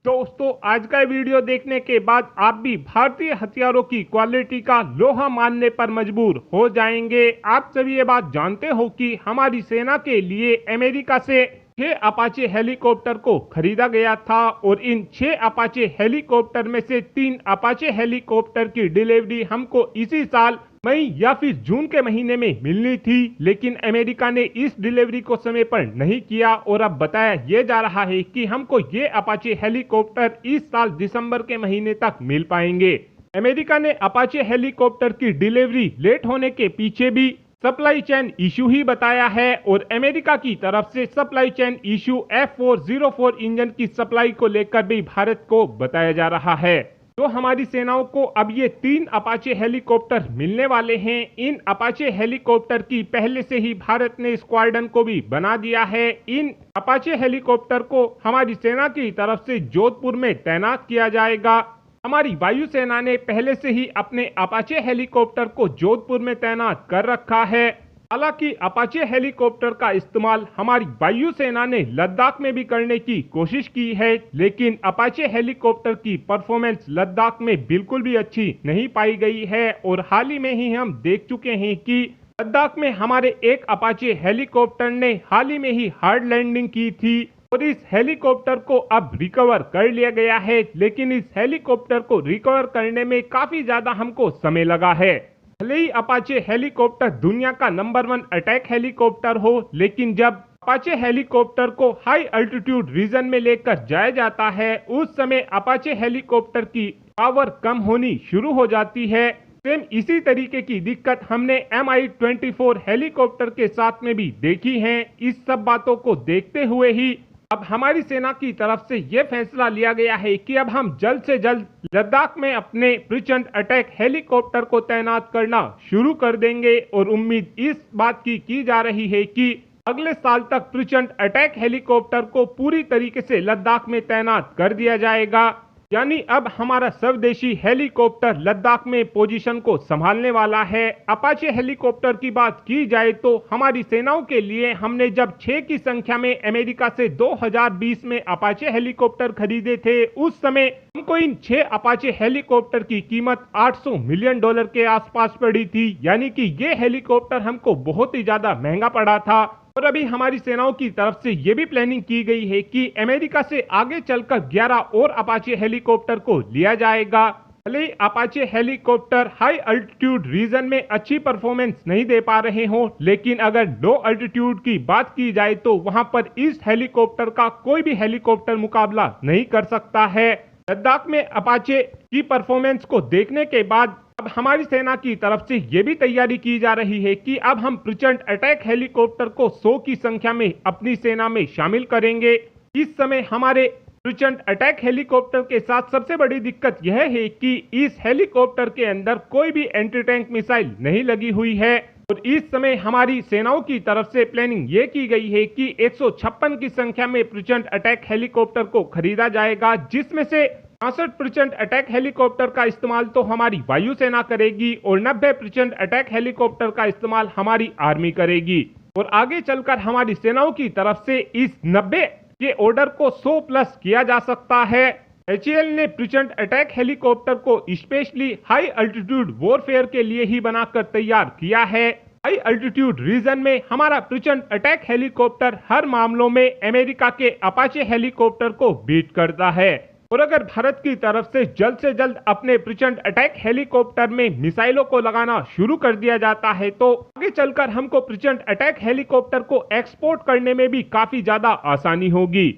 दोस्तों आज का वीडियो देखने के बाद आप भी भारतीय हथियारों की क्वालिटी का लोहा मानने पर मजबूर हो जाएंगे। आप सभी ये बात जानते हो कि हमारी सेना के लिए अमेरिका से 6 अपाचे हेलीकॉप्टर को खरीदा गया था और इन 6 अपाचे हेलीकॉप्टर में से 3 अपाचे हेलीकॉप्टर की डिलीवरी हमको इसी साल मई या फिर जून के महीने में मिलनी थी, लेकिन अमेरिका ने इस डिलीवरी को समय पर नहीं किया और अब बताया यह जा रहा है कि हमको ये अपाचे हेलीकॉप्टर इस साल दिसंबर के महीने तक मिल पाएंगे। अमेरिका ने अपाचे हेलीकॉप्टर की डिलीवरी लेट होने के पीछे भी सप्लाई चेन इशू ही बताया है और अमेरिका की तरफ से supply chain issue F404 engine की सप्लाई को लेकर भी भारत को बताया जा रहा है। तो हमारी सेनाओं को अब ये 3 अपाचे हेलीकॉप्टर मिलने वाले हैं। इन अपाचे हेलीकॉप्टर की पहले से ही भारत ने स्क्वाड्रन को भी बना दिया है। इन अपाचे हेलीकॉप्टर को हमारी सेना की तरफ से जोधपुर में तैनात किया जाएगा। हमारी वायुसेना ने पहले से ही अपने अपाचे हेलीकॉप्टर को जोधपुर में तैनात कर रखा है। हालांकि अपाचे हेलीकॉप्टर का इस्तेमाल हमारी वायुसेना ने लद्दाख में भी करने की कोशिश की है, लेकिन अपाचे हेलीकॉप्टर की परफॉर्मेंस लद्दाख में बिल्कुल भी अच्छी नहीं पाई गई है और हाल ही में ही हम देख चुके हैं कि लद्दाख में हमारे एक अपाचे हेलीकॉप्टर ने हाल ही में ही हार्ड लैंडिंग की थी और इस हेलीकॉप्टर को अब रिकवर कर लिया गया है, लेकिन इस हेलीकॉप्टर को रिकवर करने में काफी ज्यादा हमको समय लगा है। भले ही अपाचे हेलीकॉप्टर दुनिया का नंबर 1 अटैक हेलीकॉप्टर हो, लेकिन जब अपाचे हेलीकॉप्टर को हाई अल्टीट्यूड रीजन में लेकर जाया जाता है उस समय अपाचे हेलीकॉप्टर की पावर कम होनी शुरू हो जाती है। सेम इसी तरीके की दिक्कत हमने Mi-24 हेलीकॉप्टर के साथ में भी देखी है। इस सब बातों को देखते हुए ही अब हमारी सेना की तरफ से यह फैसला लिया गया है कि अब हम जल्द से जल्द लद्दाख में अपने प्रचंड अटैक हेलीकॉप्टर को तैनात करना शुरू कर देंगे और उम्मीद इस बात की जा रही है कि अगले साल तक प्रचंड अटैक हेलीकॉप्टर को पूरी तरीके से लद्दाख में तैनात कर दिया जाएगा। यानी अब हमारा स्वदेशी हेलीकॉप्टर लद्दाख में पोजीशन को संभालने वाला है। अपाचे हेलीकॉप्टर की बात की जाए तो हमारी सेनाओं के लिए हमने जब 6 की संख्या में अमेरिका से 2020 में अपाचे हेलीकॉप्टर खरीदे थे उस समय हमको इन 6 अपाचे हेलीकॉप्टर की कीमत $800 मिलियन के आसपास पड़ी थी। यानी कि ये हेलीकॉप्टर हमको बहुत ही ज्यादा महंगा पड़ा था और अभी हमारी सेनाओं की तरफ से ये भी प्लानिंग की गई है कि अमेरिका से आगे चलकर 11 और अपाचे हेलीकॉप्टर को लिया जाएगा। भले ही Apache helicopter high altitude region में अच्छी परफॉर्मेंस नहीं दे पा रहे हो, लेकिन अगर लो अल्टीट्यूड की बात की जाए तो वहां पर इस हेलीकॉप्टर का कोई भी हेलीकॉप्टर मुकाबला नहीं कर सकता है। लद्दाख में अपाचे की परफॉर्मेंस को देखने के बाद अब हमारी सेना की तरफ से ये भी तैयारी की जा रही है कि अब हम प्रचंड अटैक हेलीकॉप्टर को 100 की संख्या में अपनी सेना में शामिल करेंगे। इस समय हमारे प्रचंड अटैक हेलीकॉप्टर के साथ सबसे बड़ी दिक्कत यह है कि इस हेलीकॉप्टर के अंदर कोई भी एंटी टैंक मिसाइल नहीं लगी हुई है और इस समय हमारी सेनाओं की तरफ से प्लानिंग ये की गई है कि 156 की संख्या में प्रचंड अटैक हेलीकॉप्टर को खरीदा जाएगा, जिसमें से 65% अटैक हेलीकॉप्टर का इस्तेमाल तो हमारी वायुसेना करेगी और 90% अटैक हेलीकॉप्टर का इस्तेमाल हमारी आर्मी करेगी और आगे चलकर हमारी सेनाओं की तरफ से इस 90 के ऑर्डर को 100 प्लस किया जा सकता है। HAL ने प्रचंड अटैक हेलीकॉप्टर को स्पेशली हाई अल्टीट्यूड वॉरफेयर के लिए ही बनाकर तैयार किया है। हाई अल्टीट्यूड रीजन में हमारा प्रचंड अटैक हेलीकॉप्टर हर मामलों में अमेरिका के अपाचे हेलीकॉप्टर को बीट करता है और अगर भारत की तरफ से जल्द अपने प्रचंड अटैक हेलीकॉप्टर में मिसाइलों को लगाना शुरू कर दिया जाता है तो आगे चलकर हमको प्रचंड अटैक हेलीकॉप्टर को एक्सपोर्ट करने में भी काफी ज्यादा आसानी होगी।